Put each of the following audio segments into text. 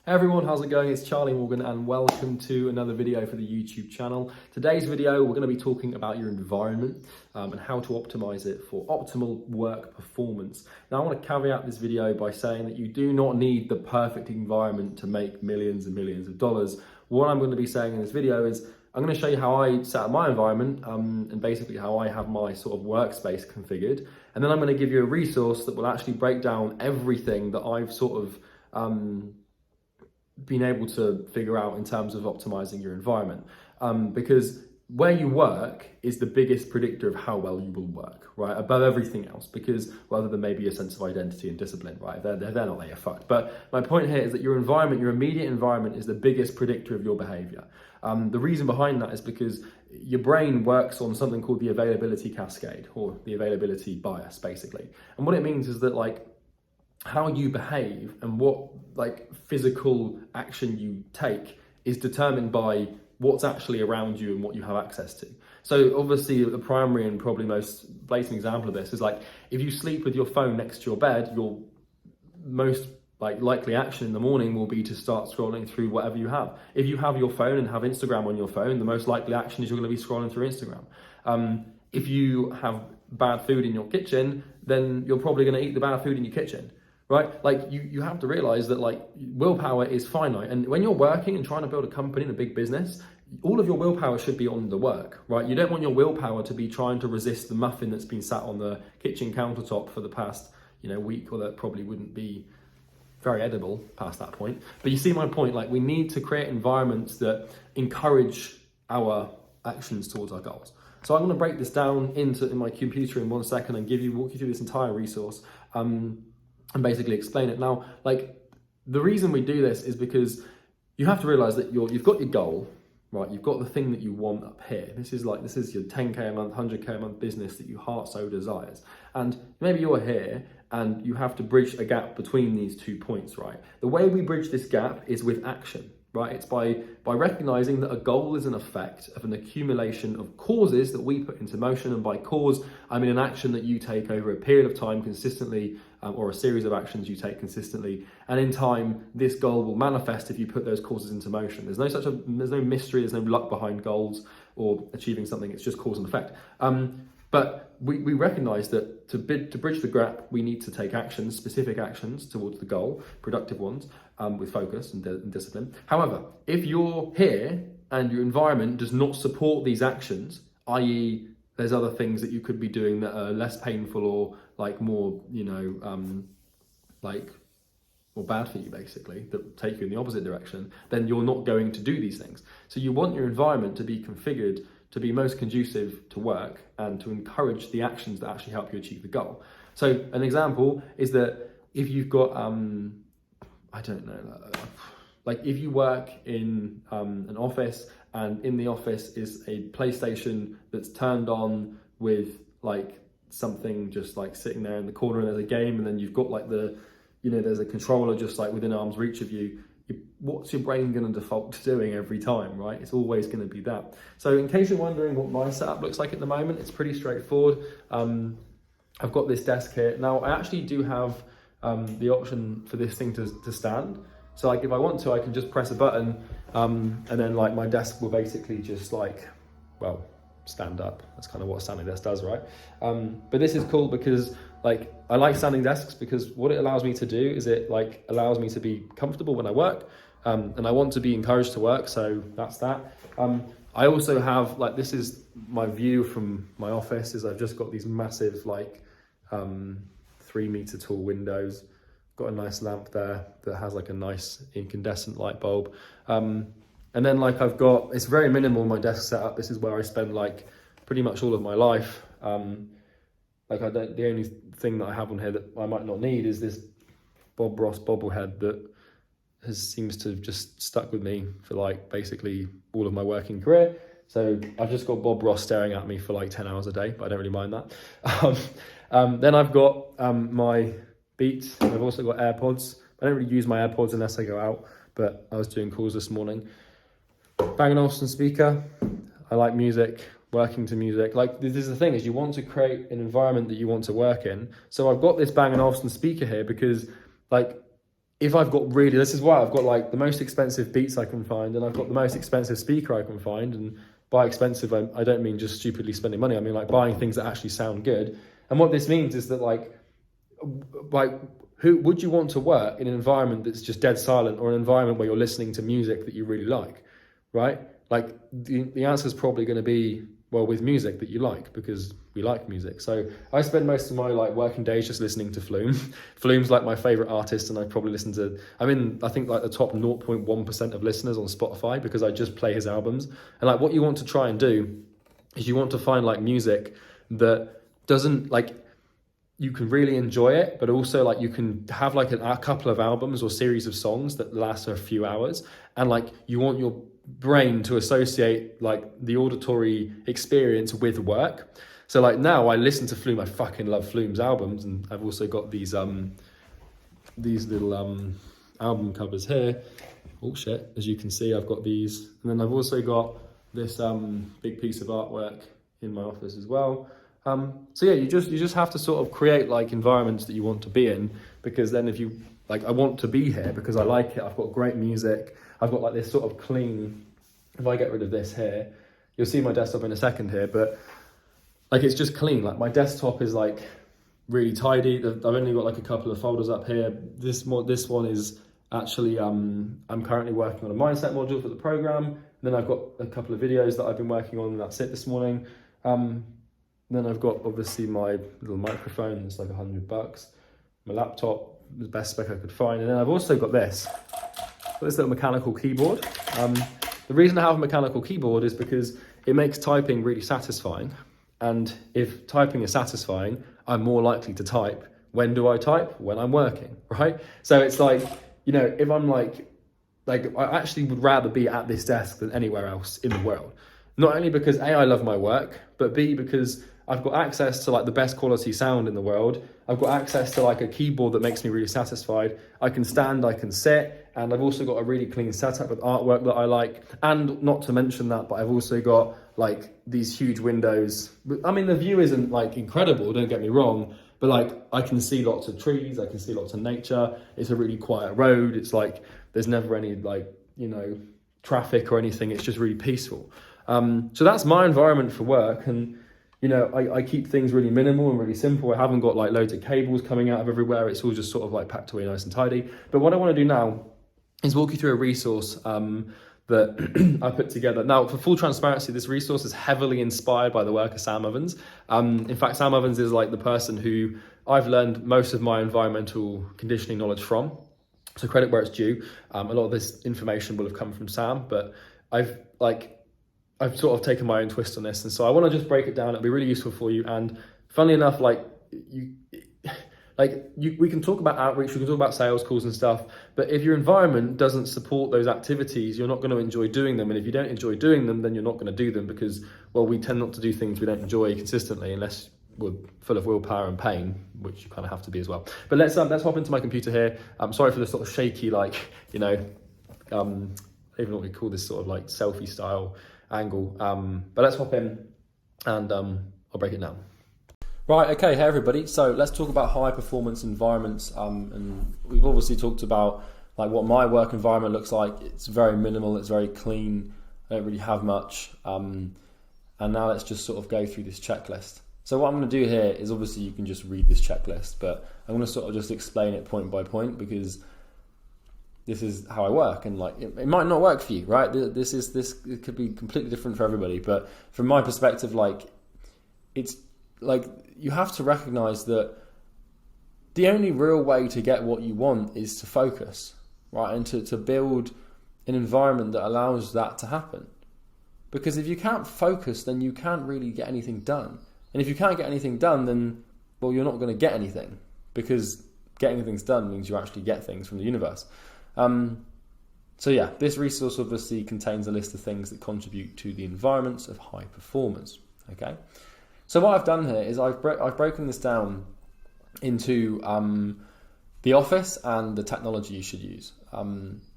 Hey everyone, how's it going? It's Charlie Morgan and welcome to another video for the YouTube channel. Today's video, we're going to be talking about your environment and how to optimize it for optimal work performance. Now, I want to caveat this video by saying that you do not need the perfect environment to make millions and millions of dollars. What I'm going to be saying in this video is I'm going to show you how I set up my environment and basically how I have my sort of workspace configured. And then I'm going to give you a resource that will actually break down everything that I've sort of been able to figure out in terms of optimizing your environment, because where you work is the biggest predictor of how well you will work, right? Above everything else, because rather than maybe a sense of identity and discipline, right? They're not there, you're fucked. But my point here is that your environment, your immediate environment, is the biggest predictor of your behavior. The reason behind that is because your brain works on something called the availability cascade, or the availability bias, basically. And what it means is that how you behave and what physical action you take is determined by what's actually around you and what you have access to. So obviously the primary and probably most blatant example of this is if you sleep with your phone next to your bed, your most likely action in the morning will be to start scrolling through whatever you have. If you have your phone and have Instagram on your phone, the most likely action is you're going to be scrolling through Instagram. If you have bad food in your kitchen, then you're probably going to eat the bad food in your kitchen. Right? You have to realize that willpower is finite. And when you're working and trying to build a company and a big business, all of your willpower should be on the work, right? You don't want your willpower to be trying to resist the muffin that's been sat on the kitchen countertop for the past, week, or that probably wouldn't be very edible past that point. But you see my point, we need to create environments that encourage our actions towards our goals. So I'm going to break this down in my computer in 1 second and walk you through this entire resource. And basically explain it. Now, the reason we do this is because you have to realize that you've got your goal, right? You've got the thing that you want up here. This is your 10K a month, 100K a month business that your heart so desires. And maybe you're here and you have to bridge a gap between these 2 points, right? The way we bridge this gap is with action, right? It's by recognizing that a goal is an effect of an accumulation of causes that we put into motion. And by cause, I mean an action that you take over a period of time consistently, or a series of actions you take consistently. And in time, this goal will manifest if you put those causes into motion. There's no mystery, there's no luck behind goals or achieving something. It's just cause and effect. But we recognize that to bridge the gap, we need to take actions, specific actions towards the goal, productive ones, with focus and discipline. However, if you're here and your environment does not support these actions, i.e. there's other things that you could be doing that are less painful or more, or bad for you, basically, that take you in the opposite direction, then you're not going to do these things. So you want your environment to be configured to be most conducive to work and to encourage the actions that actually help you achieve the goal. So an example is that if you've got, if you work in an office and in the office is a PlayStation that's turned on with something just sitting there in the corner and there's a game, and then you've got there's a controller just within arm's reach of you, what's your brain going to default to doing every time, right? It's always going to be that. So in case you're wondering what my setup looks like at the moment, it's pretty straightforward. I've got this desk here. Now I actually do have the option for this thing to stand. So if I want to, I can just press a button and then my desk will basically just stand up. That's kind of what a standing desk does, right? But this is cool because I like standing desks because what it allows me to do is it allows me to be comfortable when I work, and I want to be encouraged to work, so that's that. I also have this is my view from my office, is I've just got these massive 3 meter tall windows. Got a nice lamp there that has a nice incandescent light bulb. And then I've got, it's very minimal, my desk setup. This is where I spend pretty much all of my life. The only thing that I have on here that I might not need is this Bob Ross bobblehead that seems to have just stuck with me for basically all of my working career. So I've just got Bob Ross staring at me for 10 hours a day, but I don't really mind that. Then I've got my Beats, and I've also got AirPods. I don't really use my AirPods unless I go out, but I was doing calls this morning. Bang & Olufsen speaker. I like music, working to music. This is the thing, is you want to create an environment that you want to work in. So I've got this Bang & Olufsen speaker here because if I've got really, this is why I've got like the most expensive beats I can find, and I've got the most expensive speaker I can find. And by expensive, I don't mean just stupidly spending money. I mean like buying things that actually sound good. And what this means is that like who would you want to work in an environment that's just dead silent, or an environment where you're listening to music that you really like, right? Like the answer is probably going to be, well, with music that you like, because we like music. So I spend most of my like working days just listening to Flume. Flume's like my favorite artist, and I probably listen to, I think like the top 0.1% of listeners on Spotify, because I just play his albums. And like what you want to try and do is you want to find like music that doesn't like, you can really enjoy it, but also like you can have like a couple of albums or series of songs that last a few hours, and like you want your brain to associate like the auditory experience with work. So like now I listen to Flume, I fucking love Flume's albums, and I've also got these little album covers here. Oh shit, as you can see, I've got these, and then I've also got this big piece of artwork in my office as well. So yeah, you just have to sort of create like environments that you want to be in, because then if you like, I want to be here because I like it, I've got great music, I've got like this sort of clean, if I get rid of this here, you'll see my desktop in a second here, but like it's just clean. Like my desktop is like really tidy. I've only got like a couple of folders up here. This one is actually, I'm currently working on a mindset module for the program. And then I've got a couple of videos that I've been working on, and that's it this morning. Then I've got obviously my little microphone, it's like $100. My laptop, the best spec I could find. And then I've also got this little mechanical keyboard. The reason I have a mechanical keyboard is because it makes typing really satisfying. And if typing is satisfying, I'm more likely to type. When do I type? When I'm working, right? So it's like, you know, if I'm like I actually would rather be at this desk than anywhere else in the world. Not only because A, I love my work, but B, because I've got access to like the best quality sound in the world. I've got access to like a keyboard that makes me really satisfied. I can stand, I can sit, and I've also got a really clean setup with artwork that I like. And not to mention that, but I've also got like these huge windows. I mean, the view isn't like incredible, don't get me wrong, but like I can see lots of trees, I can see lots of nature. It's a really quiet road. It's like, there's never any like, you know, traffic or anything. It's just really peaceful. So that's my environment for work. And you know, I keep things really minimal and really simple. I haven't got like loads of cables coming out of everywhere. It's all just sort of like packed away nice and tidy. But what I want to do now is walk you through a resource that I put together. Now, for full transparency, this resource is heavily inspired by the work of Sam Ovens. In fact, Sam Ovens is like the person who I've learned most of my environmental conditioning knowledge from. So credit where it's due. A lot of this information will have come from Sam, but I've sort of taken my own twist on this, and so I want to just break it down. It'll be really useful for you. And funnily enough, we can talk about outreach, we can talk about sales calls and stuff, but if your environment doesn't support those activities, you're not going to enjoy doing them. And if you don't enjoy doing them, then you're not going to do them, because, well, we tend not to do things we don't enjoy consistently unless we're full of willpower and pain, which you kind of have to be as well. But let's hop into my computer here. I'm sorry for the sort of shaky, like, you know, I don't even know what we call this sort of like selfie style angle, but let's hop in and I'll break it down. Right, okay, hey everybody, so let's talk about high performance environments, and we've obviously talked about like what my work environment looks like. It's very minimal, it's very clean, I don't really have much, and now let's just sort of go through this checklist. So what I'm going to do here is, obviously you can just read this checklist, but I'm going to sort of just explain it point by point, because this is how I work, and like it might not work for you, right? It could be completely different for everybody, but from my perspective, like it's like you have to recognize that the only real way to get what you want is to focus, right? And to build an environment that allows that to happen. Because if you can't focus, then you can't really get anything done. And if you can't get anything done, then, well, you're not going to get anything, because getting things done means you actually get things from the universe. So yeah, this resource obviously contains a list of things that contribute to the environments of high performers. Okay, so what I've done here is I've broken this down into the office and the technology you should use.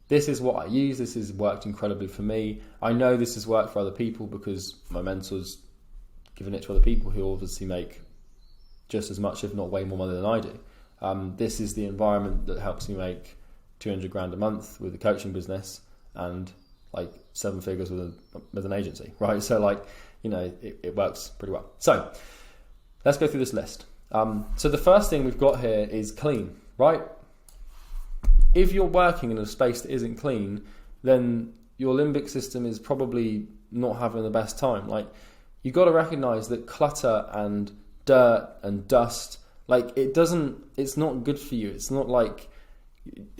This is what I use. This has worked incredibly for me. I know this has worked for other people because my mentor's given it to other people who obviously make just as much, if not way more money than I do. This is the environment that helps me make 200 grand a month with a coaching business and like 7 figures with an agency, right? So like, you know, it works pretty well. So let's go through this list. So the first thing we've got here is clean, right? If you're working in a space that isn't clean, then your limbic system is probably not having the best time. Like, you've got to recognize that clutter and dirt and dust, like, it's not good for you. It's not like,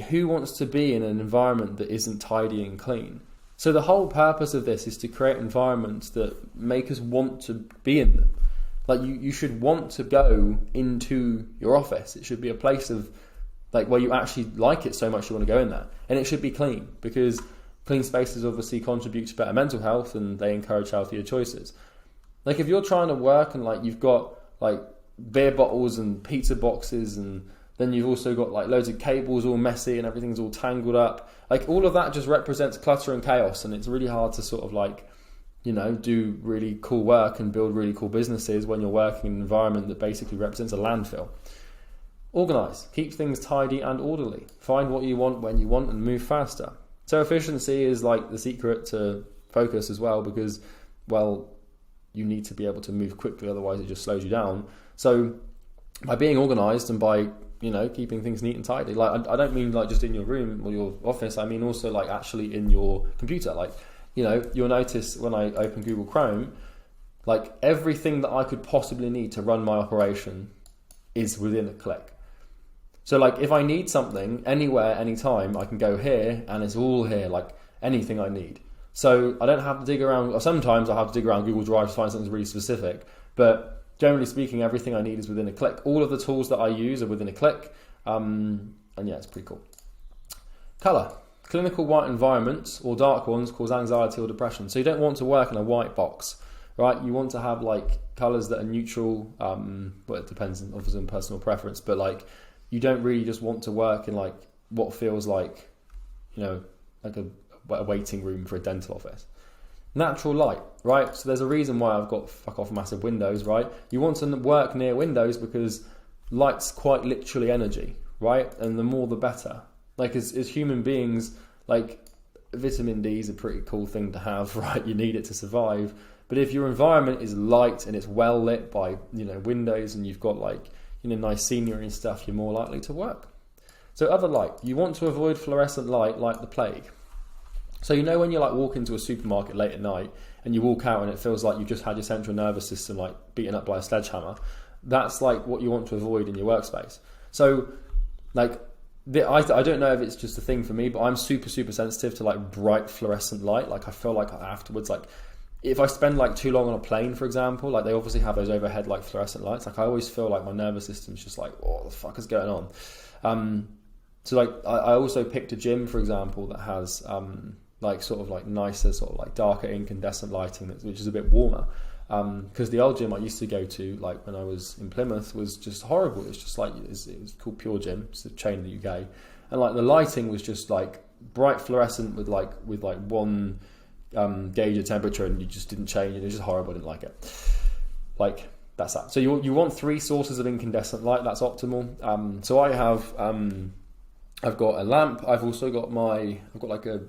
who wants to be in an environment that isn't tidy and clean? So the whole purpose of this is to create environments that make us want to be in them. Like, you should want to go into your office. It should be a place of, like, where you actually like it so much you want to go in there. And it should be clean, because clean spaces obviously contribute to better mental health and they encourage healthier choices. Like, if you're trying to work and like you've got like beer bottles and pizza boxes, and then you've also got like loads of cables all messy and everything's all tangled up, like all of that just represents clutter and chaos, and it's really hard to sort of like, you know, do really cool work and build really cool businesses when you're working in an environment that basically represents a landfill. Organise, keep things tidy and orderly. Find what you want when you want and move faster. So efficiency is like the secret to focus as well, because, well, you need to be able to move quickly, otherwise it just slows you down. So by being organised and by, you know, keeping things neat and tidy, like I don't mean like just in your room or your office, I mean also like actually in your computer. Like, you know, you'll notice when I open Google Chrome, like everything that I could possibly need to run my operation is within a click. So like if I need something anywhere, anytime, I can go here and it's all here, like anything I need. So I don't have to dig around, or sometimes I have to dig around Google Drive to find something really specific, but generally speaking, everything I need is within a click. All of the tools that I use are within a click, and yeah, it's pretty cool. Colour. Clinical white environments or dark ones cause anxiety or depression. So you don't want to work in a white box, right? You want to have like colours that are neutral. Well, it depends obviously on personal preference, but like you don't really just want to work in like what feels like, you know, like a waiting room for a dental office. Natural light, right? So there's a reason why I've got fuck off massive windows, right? You want to work near windows because light's quite literally energy, right? And the more the better. Like as human beings, like vitamin D is a pretty cool thing to have, right? You need it to survive. But if your environment is light and it's well lit by, you know, windows, and you've got like, you know, nice scenery and stuff, you're more likely to work. So other light, you want to avoid fluorescent light like the plague. So you know when you like walk into a supermarket late at night and you walk out and it feels like you've just had your central nervous system like beaten up by a sledgehammer, that's like what you want to avoid in your workspace. So like I don't know if it's just a thing for me, but I'm super sensitive to like bright fluorescent light. Like I feel like afterwards, like if I spend like too long on a plane, for example, like they obviously have those overhead like fluorescent lights, like I always feel like my nervous system's just like, what the fuck is going on? So like I also picked a gym, for example, that has like sort of like nicer, sort of like darker incandescent lighting, which is a bit warmer. Because the old gym I used to go to, like when I was in Plymouth, was just horrible. It was just like, it was called Pure Gym, it's a chain in the UK, and like the lighting was just like bright fluorescent with like one gauge of temperature, and you just didn't change, and it was just horrible. I didn't like it. Like that's that. So you want 3 sources of incandescent light. That's optimal. So I have I've got a lamp. I've also got I've got like a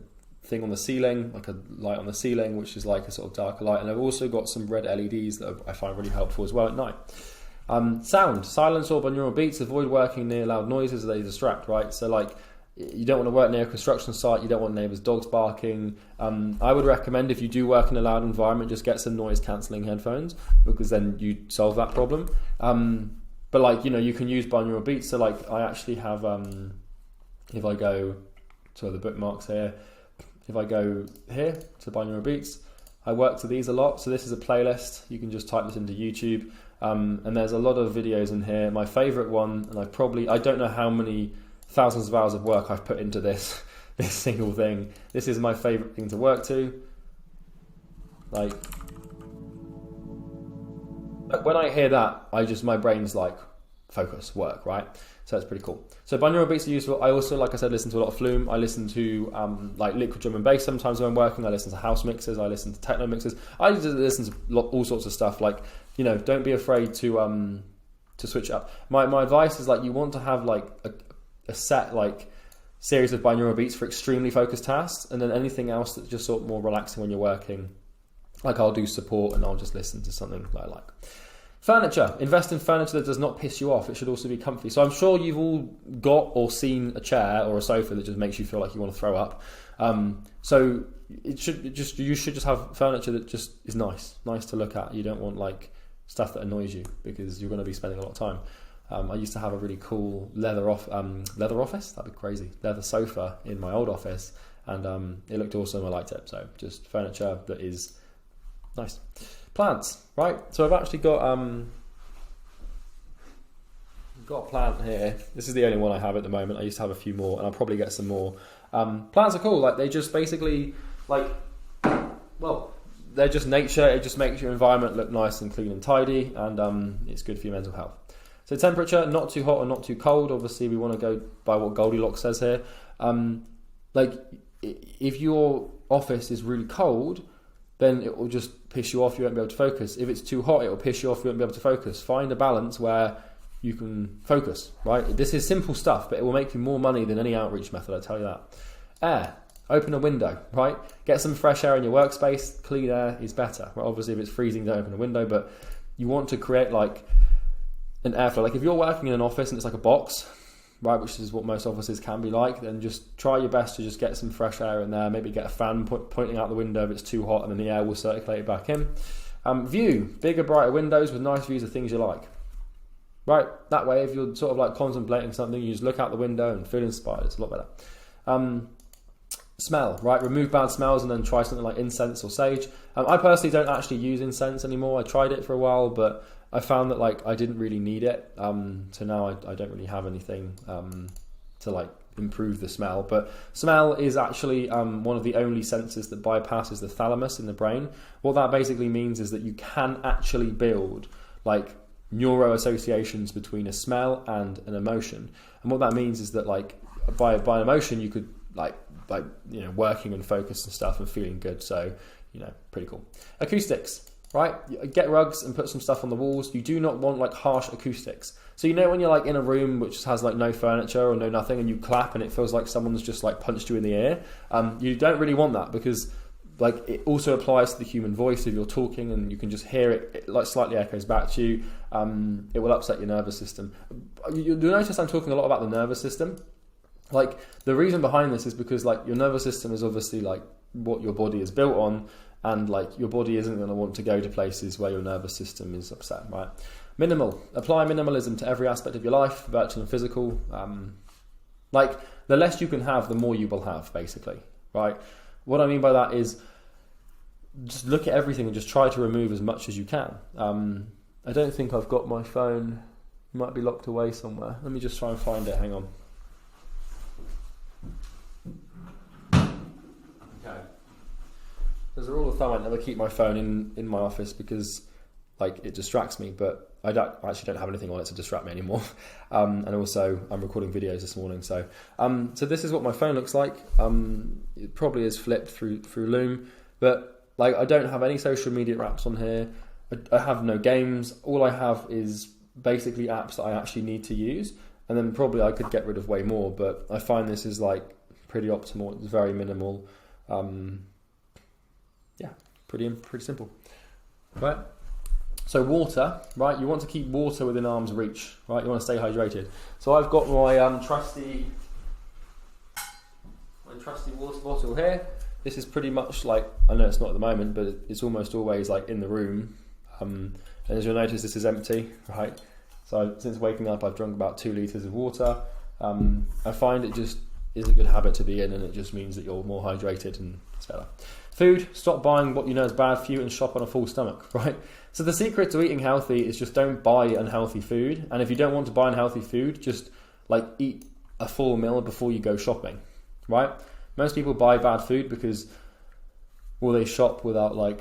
thing on the ceiling, like a light on the ceiling, which is like a sort of darker light, and I've also got some red LEDs that I find really helpful as well at night. Sound, silence or binaural beats. Avoid working near loud noises, they distract, right? So like you don't want to work near a construction site, you don't want neighbours' dogs barking. I would recommend, if you do work in a loud environment, just get some noise cancelling headphones, because then you solve that problem. But like, you know, you can use binaural beats. So like I actually have if I go to the bookmarks here, if I go here to binaural beats, I work to these a lot. So this is a playlist. You can just type this into YouTube, and there's a lot of videos in here. My favourite one, and I don't know how many thousands of hours of work I've put into this single thing. This is my favourite thing to work to. Like when I hear that, my brain's like, focus, work, right? So it's pretty cool. So binaural beats are useful. I also, like I said, listen to a lot of Flume. I listen to like liquid drum and bass sometimes when I'm working. I listen to house mixes. I listen to techno mixes. I listen to all sorts of stuff. Like, you know, don't be afraid to switch up. My advice is like, you want to have like a set like series of binaural beats for extremely focused tasks, and then anything else that's just sort of more relaxing when you're working. Like I'll do support and I'll just listen to something that I like. Furniture. Invest in furniture that does not piss you off. It should also be comfy. So I'm sure you've all got or seen a chair or a sofa that just makes you feel like you want to throw up. So you should just have furniture that just is nice to look at. You don't want like stuff that annoys you, because you're going to be spending a lot of time. I used to have a really cool leather office. That'd be crazy. Leather sofa in my old office, and it looked awesome. I liked it. So just furniture that is nice. Plants, right? So I've actually got a plant here. This is the only one I have at the moment. I used to have a few more, and I'll probably get some more. Plants are cool. Like they just basically they're just nature. It just makes your environment look nice and clean and tidy, and it's good for your mental health. So temperature, not too hot or not too cold. Obviously, we want to go by what Goldilocks says here. If your office is really cold, then it will just piss you off. You won't be able to focus. If it's too hot, it will piss you off. You won't be able to focus. Find a balance where you can focus, right? This is simple stuff, but it will make you more money than any outreach method, I tell you that. Air. Open a window, right? Get some fresh air in your workspace. Clean air is better. Well, obviously, if it's freezing, don't open a window, but you want to create like an airflow. Like if you're working in an office and it's like a box, right, which is what most offices can be like, then just try your best to just get some fresh air in there. Maybe get a fan pointing out the window if it's too hot, and then the air will circulate back in. View. Bigger, brighter windows with nice views of things you like. Right, that way if you're sort of like contemplating something, you just look out the window and feel inspired. It's a lot better. Smell, right? Remove bad smells and then try something like incense or sage. I personally don't actually use incense anymore. I tried it for a while, but I found that like I didn't really need it. So now I don't really have anything to like improve the smell. But smell is actually one of the only senses that bypasses the thalamus in the brain. What that basically means is that you can actually build like neuro associations between a smell and an emotion. And what that means is that like by an emotion you could like working and focus and stuff and feeling good. So pretty cool. Acoustics, right? Get rugs and put some stuff on the walls. You do not want like harsh acoustics. So when you're like in a room which has like no furniture or no nothing, and you clap and it feels like someone's just like punched you in the ear, you don't really want that, because like it also applies to the human voice. If you're talking and you can just hear it like slightly echoes back to you, it will upset your nervous system. You'll notice I'm talking a lot about the nervous system. Like the reason behind this is because like your nervous system is obviously like what your body is built on, and like your body isn't going to want to go to places where your nervous system is upset, right? Minimal. Apply minimalism to every aspect of your life, virtual and physical. Like the less you can have, the more you will have, basically, right? What I mean by that is just look at everything and just try to remove as much as you can. I don't think I've got my phone. It might be locked away somewhere. Let me just try and find it. Hang on. As a rule of thumb, I never keep my phone in my office because like it distracts me, but I actually don't have anything on it to distract me anymore. And also I'm recording videos this morning, so this is what my phone looks like. It probably is flipped through Loom, but like I don't have any social media apps on here. I have no games. All I have is basically apps that I actually need to use, and then probably I could get rid of way more, but I find this is like pretty optimal. It's very minimal. Pretty simple, right? So water, right? You want to keep water within arm's reach, right? You want to stay hydrated. So I've got my trusty water bottle here. This is pretty much like, I know it's not at the moment, but it's almost always like in the room. And as you'll notice, this is empty, right? So since waking up, I've drunk about 2 litres of water. I find it just is a good habit to be in, and it just means that you're more hydrated and it's better. Food, stop buying what you know is bad for you and shop on a full stomach, right? So the secret to eating healthy is just don't buy unhealthy food. And if you don't want to buy unhealthy food, just like eat a full meal before you go shopping, right? Most people buy bad food because, well, they shop without like,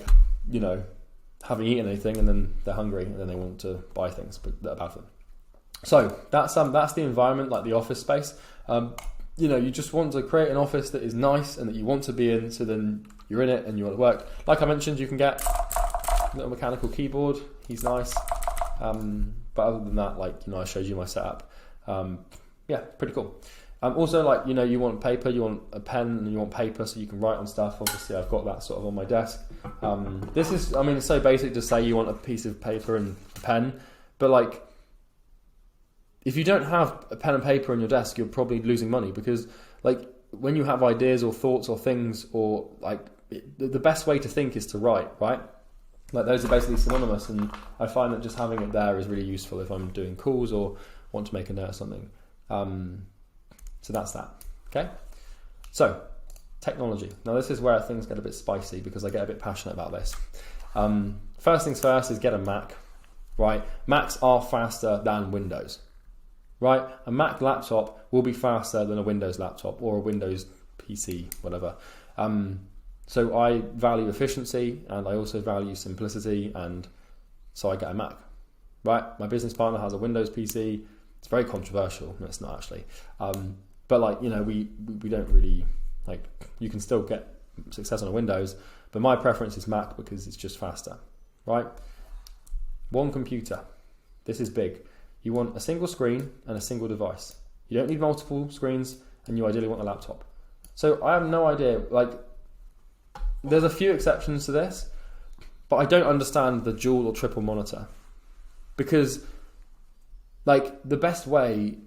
having eaten anything, and then they're hungry and then they want to buy things that are bad for them. So that's the environment, like the office space. You just want to create an office that is nice and that you want to be in, so then you're in it and you want to work. Like I mentioned, you can get a little mechanical keyboard. He's nice. But other than that, I showed you my setup. Pretty cool. Also, like, you know, you want paper, you want a pen, and you want paper so you can write on stuff. Obviously, I've got that sort of on my desk. This is, I mean, it's so basic to say you want a piece of paper and a pen, but like, if you don't have a pen and paper on your desk, you're probably losing money, because like when you have ideas or thoughts or things, or like the best way to think is to write, right? Like those are basically synonymous, and I find that just having it there is really useful if I'm doing calls or want to make a note of something. So that's that. Okay. So technology. Now this is where things get a bit spicy, because I get a bit passionate about this. First things first is get a Mac, right? Macs are faster than Windows, right? A Mac laptop will be faster than a Windows laptop or a Windows PC, whatever. So I value efficiency, and I also value simplicity, and so I get a Mac, right? My business partner has a Windows PC. It's very controversial. No, it's not actually. But like, you know, we don't really, like, you can still get success on a Windows, but my preference is Mac because it's just faster, right? One computer. This is big. You want a single screen and a single device. You don't need multiple screens, and you ideally want a laptop. So I have no idea, like, there's a few exceptions to this, but I don't understand the dual or triple monitor, because like the best way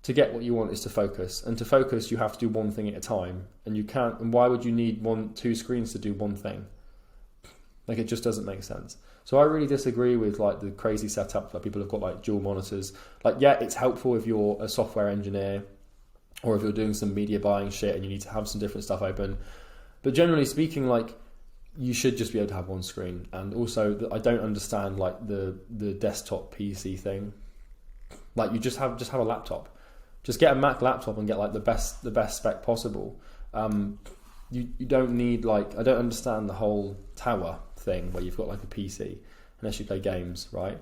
to get what you want is to focus, and to focus you have to do one thing at a time, and you can't, and why would you need two screens to do one thing? Like, it just doesn't make sense. So I really disagree with like the crazy setup where people have got like dual monitors. Like, yeah, it's helpful if you're a software engineer or if you're doing some media buying shit and you need to have some different stuff open, but generally speaking, like, you should just be able to have one screen. And also, I don't understand like the desktop PC thing. Like, you just have a laptop. Just get a Mac laptop and get like the best spec possible. You don't need, like, I don't understand the whole tower thing where you've got like a PC unless you play games, right?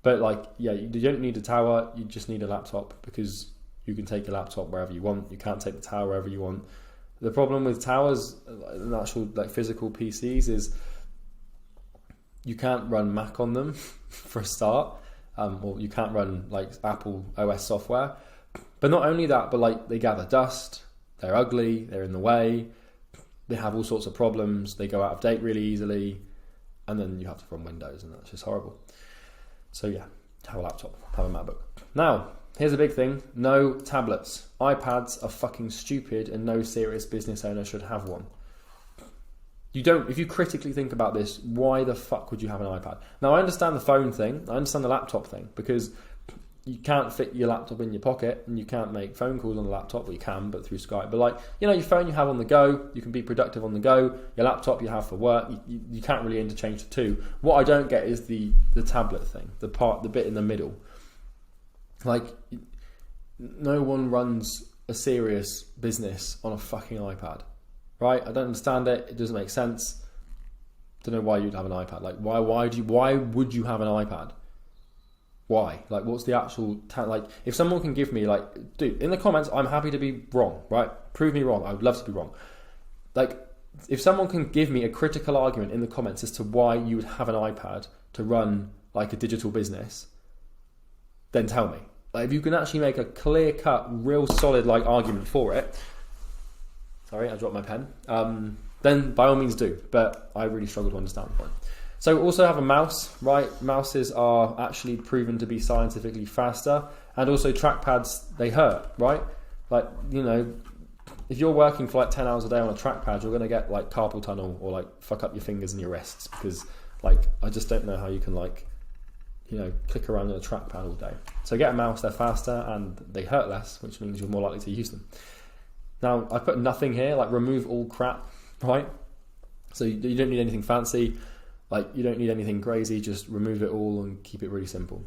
But like, yeah, you don't need a tower. You just need a laptop, because you can take your laptop wherever you want. You can't take the tower wherever you want. The problem with towers and actual like physical PCs is you can't run Mac on them for a start, or you can't run like Apple OS software. But not only that, but like they gather dust, they're ugly, they're in the way, they have all sorts of problems, they go out of date really easily, and then you have to run Windows, and that's just horrible. So yeah, have a laptop, have a MacBook. Now, here's a big thing: no tablets. iPads are fucking stupid, and no serious business owner should have one. You don't, if you critically think about this, why the fuck would you have an iPad? Now, I understand the phone thing, I understand the laptop thing, because you can't fit your laptop in your pocket, and you can't make phone calls on the laptop. Well, you can, but through Skype. But like, you know, your phone you have on the go, you can be productive on the go. Your laptop you have for work. You can't really interchange the two. What I don't get is the tablet thing, the bit in the middle. Like, no one runs a serious business on a fucking iPad, right? I don't understand it. It doesn't make sense. Don't know why you'd have an iPad. Like, why would you have an iPad? Why? Like, what's the actual like? If someone can give me, like, dude, in the comments, I'm happy to be wrong, right? Prove me wrong. I would love to be wrong. Like, if someone can give me a critical argument in the comments as to why you would have an iPad to run like a digital business, then tell me. Like, if you can actually make a clear-cut, real solid like argument for it. Sorry, I dropped my pen. Then by all means do. But I really struggle to understand the point. So also have a mouse, right? Mouses are actually proven to be scientifically faster, and also trackpads, they hurt, right? Like, you know, if you're working for like 10 hours a day on a trackpad, you're going to get like carpal tunnel or like fuck up your fingers and your wrists, because like, I just don't know how you can like, you know, click around on a trackpad all day. So get a mouse, they're faster and they hurt less, which means you're more likely to use them. Now, I put nothing here, like remove all crap, right? So you don't need anything fancy. Like, you don't need anything crazy, just remove it all and keep it really simple.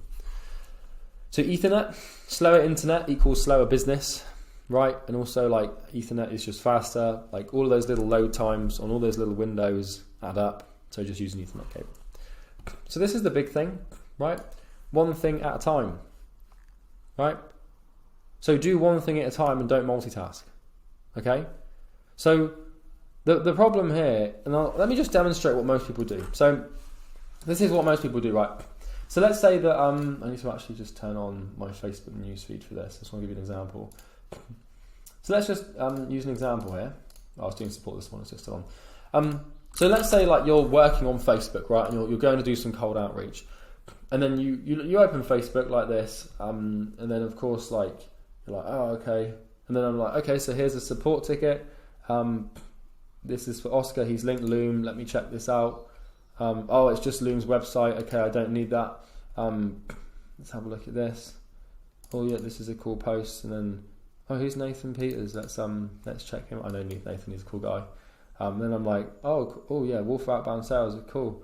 So Ethernet, slower internet equals slower business, right? And also like Ethernet is just faster. Like, all of those little load times on all those little windows add up. So just use an Ethernet cable. So this is the big thing, right? One thing at a time, right? So do one thing at a time and don't multitask, okay? So the problem here, and let me just demonstrate what most people do. So this is what most people do, right? So let's say that, I need to actually just turn on my Facebook newsfeed for this. I just want to give you an example. So let's just use an example here. I was doing support this one, it's just still on. So let's say like you're working on Facebook, right? And you're going to do some cold outreach. And then you open Facebook like this. And then of course like, you're like, oh, okay. And then I'm like, okay, so here's a support ticket. This is for Oscar, he's linked Loom, let me check this out. Oh, it's just Loom's website, okay, I don't need that. Let's have a look at this. Oh yeah, this is a cool post. And then, oh, who's Nathan Peters? Let's check him. I know Nathan, he's a cool guy. Then I'm like, oh yeah, Wolf Outbound Sales, cool.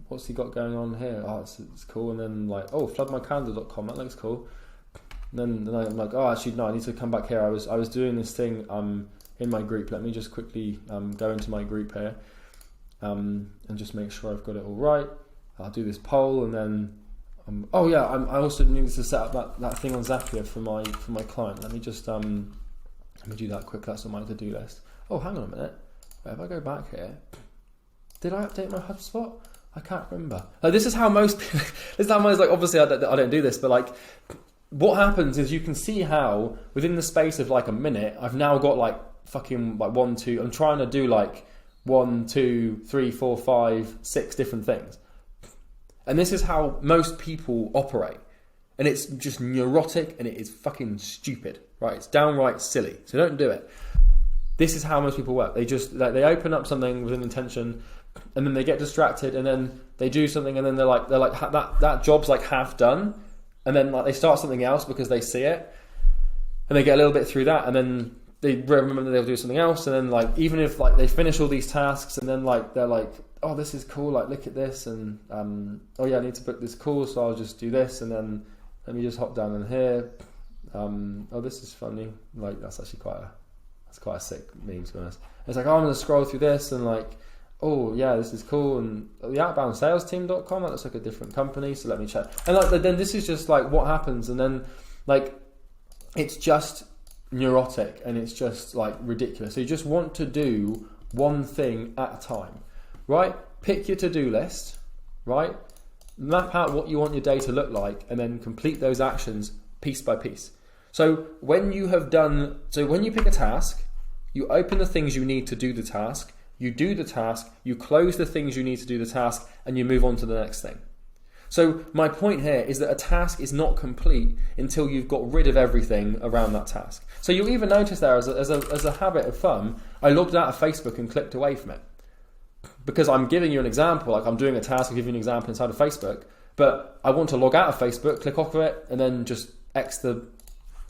What's he got going on here? Oh, it's cool. And then like, oh, floodmycalendar.com, that looks cool. And then I'm like, oh, actually no, I need to come back here. I was doing this thing in my group. Let me just quickly go into my group here and just make sure I've got it all right. I'll do this poll, and then oh yeah, I also need to set up that thing on Zapier for my client. Let me just let me do that quick. That's on my to-do list. Oh, hang on a minute. Wait, if I go back here, did I update my HubSpot? I can't remember. Like, this is how most like, obviously I don't do this, but like what happens is you can see how within the space of like a minute I've now got like fucking like 1, 2. I'm trying to do like 1, 2, 3, 4, 5, 6 different things. And this is how most people operate. And it's just neurotic and it is fucking stupid, right? It's downright silly. So don't do it. This is how most people work. They just, like, they open up something with an intention, and then they get distracted, and then they do something, and then they're like that job's like half done, and then like they start something else because they see it, and they get a little bit through that, and then they remember that they'll do something else, and then like even if like they finish all these tasks, and then like they're like, oh, this is cool, like look at this, and oh yeah, I need to book this call, so I'll just do this, and then let me just hop down in here. Oh, this is funny. Like that's actually quite a sick meme, to be honest. It's like, oh, I'm gonna scroll through this, and like, oh yeah, this is cool, and the outboundsalesteam.com, that looks like a different company, so let me check. And like then this is just like what happens, and then like it's just neurotic, and it's just like ridiculous. So you just want to do one thing at a time, right? Pick your to-do list, right? Map out what you want your day to look like, and then complete those actions piece by piece. So when you pick a task, you open the things you need to do the task, you do the task, you close the things you need to do the task, and you move on to the next thing. So my point here is that a task is not complete until you've got rid of everything around that task. So you'll even notice there as a habit of fun, I logged out of Facebook and clicked away from it. Because I'm giving you an example, like I'm doing a task, I'm giving you an example inside of Facebook, but I want to log out of Facebook, click off of it, and then just X the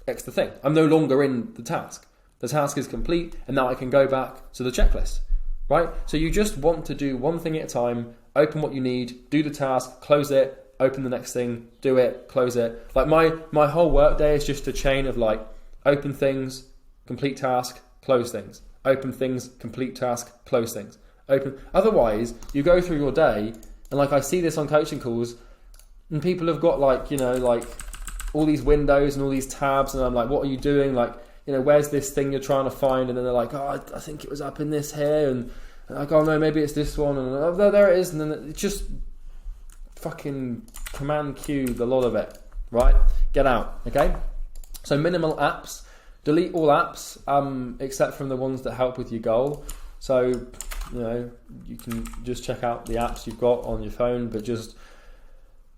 thing. I'm no longer in the task. The task is complete, and now I can go back to the checklist, right? So you just want to do one thing at a time, open what you need, do the task, close it, open the next thing, do it, close it. Like my whole work day is just a chain of like open things, complete task, close things, open things, complete task, close things, open. Otherwise, you go through your day, and like I see this on coaching calls, and people have got like, you know, like all these windows and all these tabs, and I'm like, what are you doing? Like, you know, where's this thing you're trying to find? And then they're like, oh, I think it was up in this here, and like, oh no, maybe it's this one, and oh, there it is, and then it's just fucking command Q the lot of it, right? Get out, okay? So minimal apps, delete all apps except from the ones that help with your goal. So, you know, you can just check out the apps you've got on your phone, but just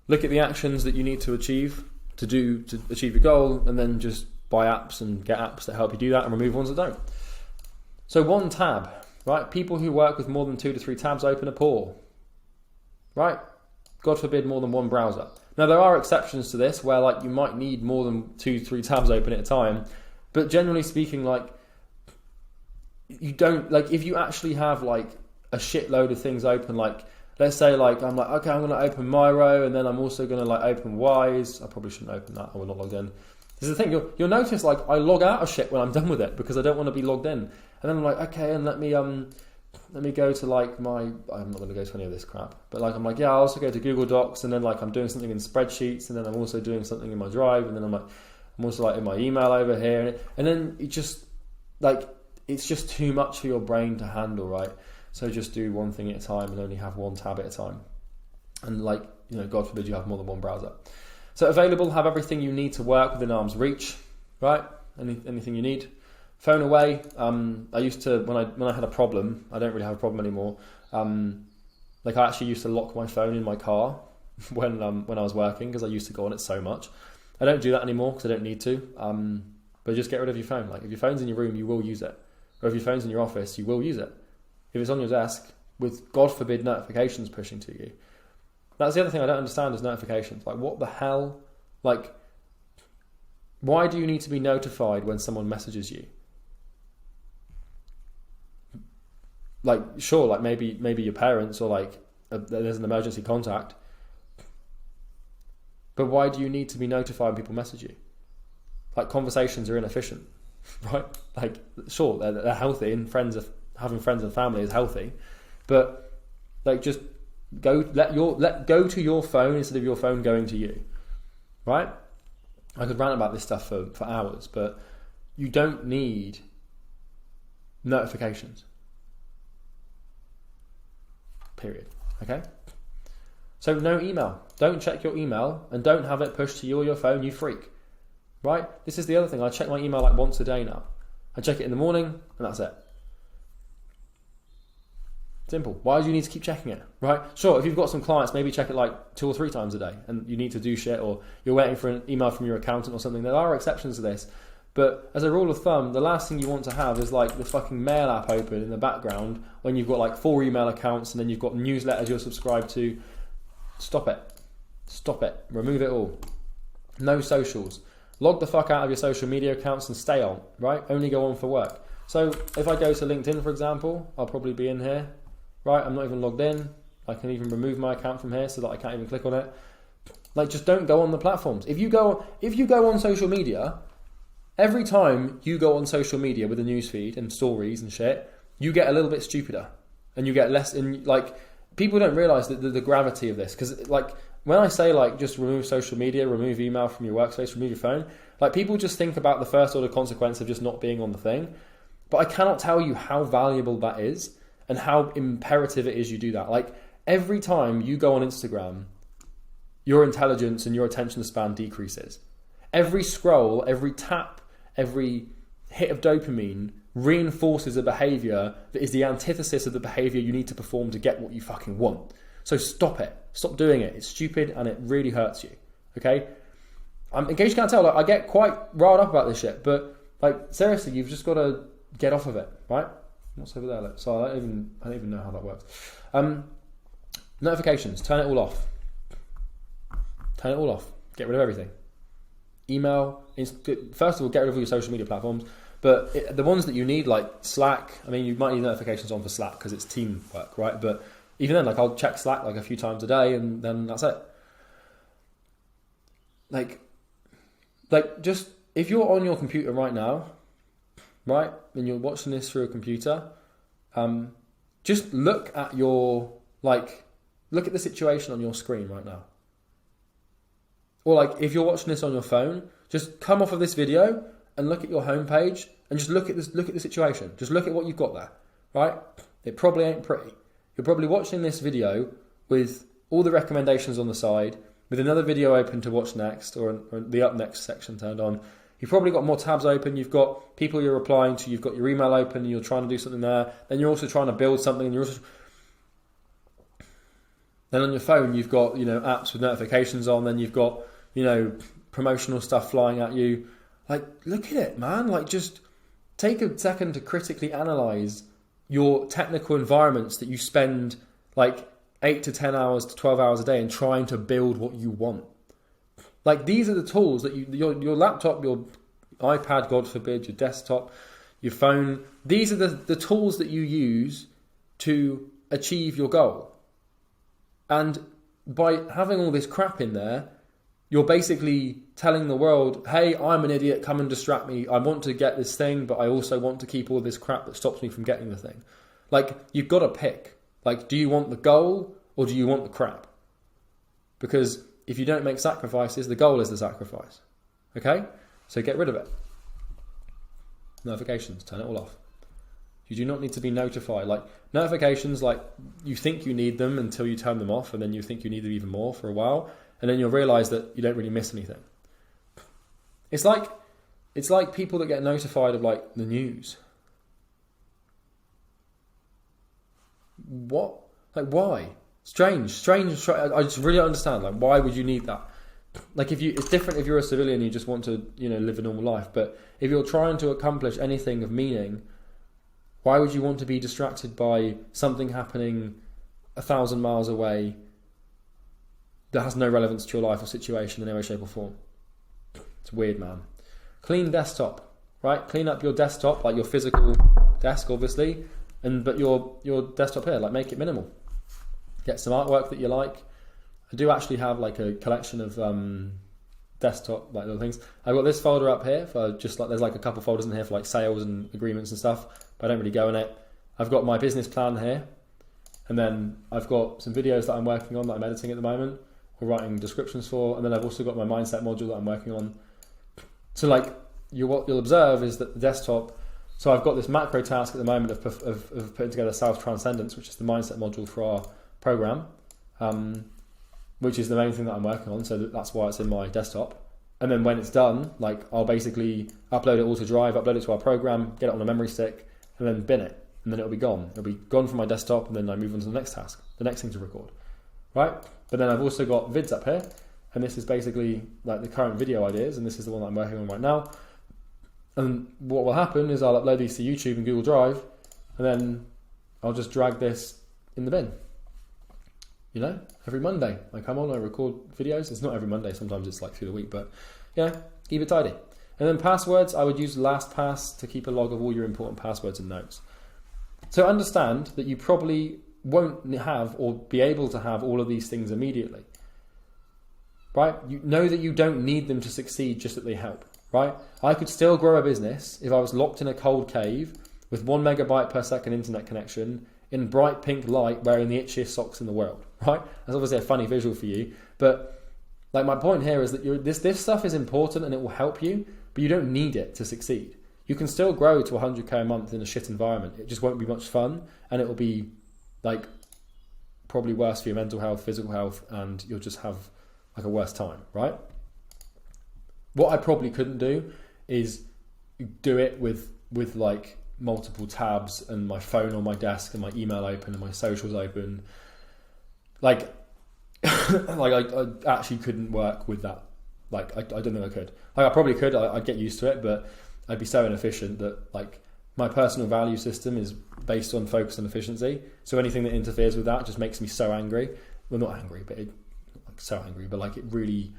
look at the actions that you need to achieve to achieve your goal, and then just buy apps and get apps that help you do that, and remove ones that don't. So one tab, right? People who work with more than 2 to 3 tabs open are poor, right? God forbid more than one browser. Now there are exceptions to this where like you might need more than 2, 3 tabs open at a time, but generally speaking, like you don't, like if you actually have like a shitload of things open, like let's say like I'm like, okay, I'm going to open Miro, and then I'm also going to like open Wise. I probably shouldn't open that, I will not logged in. This is the thing, you'll notice like I log out of shit when I'm done with it because I don't want to be logged in. And then I'm like, okay, and let me go to like I'm not going to go to any of this crap, but like I'm like, yeah, I'll also go to Google Docs, and then like I'm doing something in spreadsheets, and then I'm also doing something in my Drive, and then I'm also like in my email over here, and then it just like it's just too much for your brain to handle, right? So just do one thing at a time and only have one tab at a time. And like, you know, God forbid you have more than one browser. So available, have everything you need to work within arm's reach, right? anything you need. Phone away. I used to, when I had a problem, I don't really have a problem anymore. Like I actually used to lock my phone in my car when I was working, because I used to go on it so much. I don't do that anymore because I don't need to. But just get rid of your phone. Like if your phone's in your room, you will use it. Or if your phone's in your office, you will use it. If it's on your desk with, God forbid, notifications pushing to you. That's the other thing I don't understand is notifications. Like what the hell? Like why do you need to be notified when someone messages you? Like sure, like maybe your parents or like there's an emergency contact. But why do you need to be notified when people message you? Like conversations are inefficient, right? Like sure, they're healthy and having friends and family is healthy, but like just go to your phone instead of your phone going to you, right? I could rant about this stuff for hours, but you don't need notifications. Period. Okay? So no email. Don't check your email and don't have it pushed to you or your phone, you freak. Right? This is the other thing. I check my email like once a day now. I check it in the morning and that's it. Simple. Why do you need to keep checking it? Right? Sure, if you've got some clients, maybe check it like 2 or 3 times a day and you need to do shit or you're waiting for an email from your accountant or something. There are exceptions to this. But as a rule of thumb, the last thing you want to have is like the fucking mail app open in the background when you've got like 4 email accounts and then you've got newsletters you're subscribed to. Stop it. Stop it. Remove it all. No socials. Log the fuck out of your social media accounts and stay on, right? Only go on for work. So if I go to LinkedIn, for example, I'll probably be in here, right? I'm not even logged in. I can even remove my account from here so that I can't even click on it. Like, just don't go on the platforms. If you go on social media, every time you go on social media with a newsfeed and stories and shit, you get a little bit stupider and you get less in, like, people don't realize the gravity of this. Because, like, when I say, like, just remove social media, remove email from your workspace, remove your phone, like, people just think about the first order consequence of just not being on the thing. But I cannot tell you how valuable that is and how imperative it is you do that. Like, every time you go on Instagram, your intelligence and your attention span decreases. Every scroll, every tap, every hit of dopamine reinforces a behavior that is the antithesis of the behavior you need to perform to get what you fucking want. So stop it. Stop doing it. It's stupid and it really hurts you. Okay? In case you can't tell, like, I get quite riled up about this shit, but like seriously, you've just got to get off of it, right? What's over there? Look. So I don't even know how that works. Notifications, turn it all off. Turn it all off. Get rid of everything. Email, first of all, get rid of all your social media platforms. But the ones that you need, like Slack, I mean, you might need notifications on for Slack because it's teamwork, right? But even then, like, I'll check Slack like a few times a day and then that's it. Like just, if you're on your computer right now, right, and you're watching this through a computer, just look at look at the situation on your screen right now. Or like, if you're watching this on your phone, just come off of this video and look at your homepage and just look at the situation. Just look at what you've got there, right? It probably ain't pretty. You're probably watching this video with all the recommendations on the side, with another video open to watch next, or the up next section turned on. You've probably got more tabs open. You've got people you're replying to. You've got your email open and you're trying to do something there. Then you're also trying to build something and you're also... Then on your phone, you've got, apps with notifications on. Then you've got, promotional stuff flying at you. Like, look at it, man. Like, just take a second to critically analyze your technical environments that you spend like 8 to 10 hours to 12 hours a day in trying to build what you want. Like, these are the tools that your laptop, your iPad, God forbid, your desktop, your phone, these are the tools that you use to achieve your goal. And by having all this crap in there, you're basically telling the world, hey, I'm an idiot, come and distract me. I want to get this thing, but I also want to keep all this crap that stops me from getting the thing. Like, you've got to pick. Like, do you want the goal or do you want the crap? Because if you don't make sacrifices, the goal is the sacrifice. Okay? So get rid of it. Notifications, turn it all off. You do not need to be notified. Like, notifications, like, you think you need them until you turn them off, and then you think you need them even more for a while, and then you'll realize that you don't really miss anything. It's like It's like people that get notified of like the news. What? Like why? Strange. I just really don't understand. Like why would you need that? Like it's different if you're a civilian, you just want to, live a normal life. But if you're trying to accomplish anything of meaning, why would you want to be distracted by something happening 1,000 miles away that has no relevance to your life or situation in any way, shape or form? It's weird, man. Clean desktop, right? Clean up your desktop, like your physical desk, obviously, but your desktop here, like make it minimal. Get some artwork that you like. I do actually have like a collection of desktop like little things. I've got this folder up here for just like, there's like a couple folders in here for like sales and agreements and stuff, but I don't really go in it. I've got my business plan here, and then I've got some videos that I'm working on that I'm editing at the moment or writing descriptions for, and then I've also got my mindset module that I'm working on. So like what you'll observe is that the desktop, so I've got this macro task at the moment of putting together self-transcendence, which is the mindset module for our program, which is the main thing that I'm working on. So that's why it's in my desktop. And then when it's done, like I'll basically upload it all to Drive, upload it to our program, get it on a memory stick, and then bin it. And then it'll be gone. It'll be gone from my desktop, and then I move on to the next task, the next thing to record, right? But then I've also got vids up here, and this is basically like the current video ideas, and this is the one that I'm working on right now. And what will happen is I'll upload these to YouTube and Google Drive, and then I'll just drag this in the bin. Every Monday I come on, I record videos. It's not every Monday, sometimes it's like through the week, but yeah, keep it tidy. And then passwords, I would use LastPass to keep a log of all your important passwords and notes. So understand that you probably won't have or be able to have all of these things immediately, right? You know that you don't need them to succeed, just that they help, right? I could still grow a business if I was locked in a cold cave with 1 megabyte per second internet connection in bright pink light wearing the itchiest socks in the world, right? That's obviously a funny visual for you, but like my point here is that this stuff is important and it will help you, but you don't need it to succeed. You can still grow to 100k a month in a shit environment. It just won't be much fun, and it will be like probably worse for your mental health, physical health, and you'll just have like a worse time, right? What I probably couldn't do is do it with like multiple tabs and my phone on my desk and my email open and my socials open. Like I actually couldn't work with that. Like I don't think I could. Like I probably could. I'd get used to it, but I'd be so inefficient that like my personal value system is based on focus and efficiency. So anything that interferes with that just makes me so angry. Well, not angry, but so angry, but like it really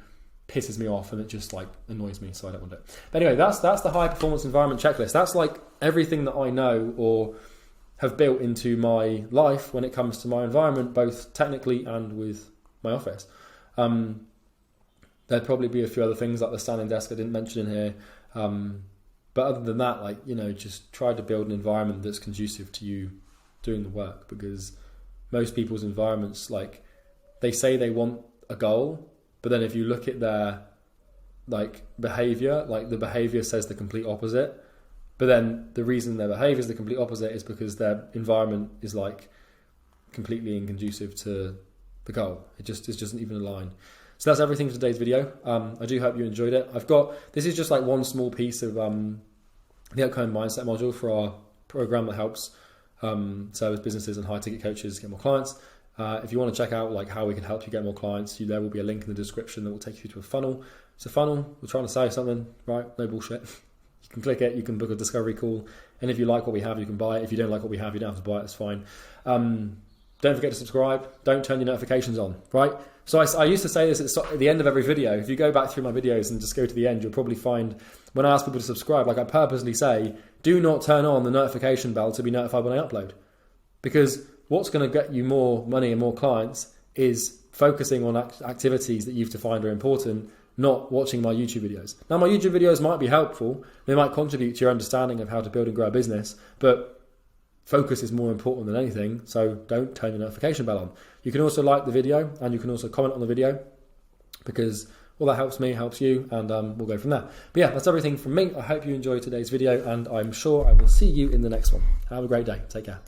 pisses me off and it just like annoys me, so I don't want it. But anyway, that's the high performance environment checklist. That's like everything that I know or have built into my life when it comes to my environment, both technically and with my office. There'd probably be a few other things like the standing desk I didn't mention in here. But other than that, like, just try to build an environment that's conducive to you doing the work, because most people's environments, like, they say they want a goal, but then if you look at their like behavior, like the behavior says the complete opposite. But then the reason their behavior is the complete opposite is because their environment is like completely inconducive to the goal. It just doesn't even align. So that's everything for today's video. I do hope you enjoyed it. This is just like one small piece of the upcoming mindset module for our program that helps service businesses and high ticket coaches get more clients. If you want to check out like how we can help you get more clients, there will be a link in the description that will take you to a funnel. It's a funnel. We're trying to sell you something, right? No bullshit. You can click it. You can book a discovery call. And if you like what we have, you can buy it. If you don't like what we have, you don't have to buy it. It's fine. Don't forget to subscribe. Don't turn your notifications on, right? So I used to say this at the end of every video. If you go back through my videos and just go to the end, you'll probably find when I ask people to subscribe, like I purposely say, do not turn on the notification bell to be notified when I upload. Because what's going to get you more money and more clients is focusing on activities that you've defined are important, not watching my YouTube videos. Now, my YouTube videos might be helpful. They might contribute to your understanding of how to build and grow a business, but focus is more important than anything, so don't turn your notification bell on. You can also like the video, and you can also comment on the video, because that helps me, helps you, and we'll go from there. But yeah, that's everything from me. I hope you enjoyed today's video, and I'm sure I will see you in the next one. Have a great day. Take care.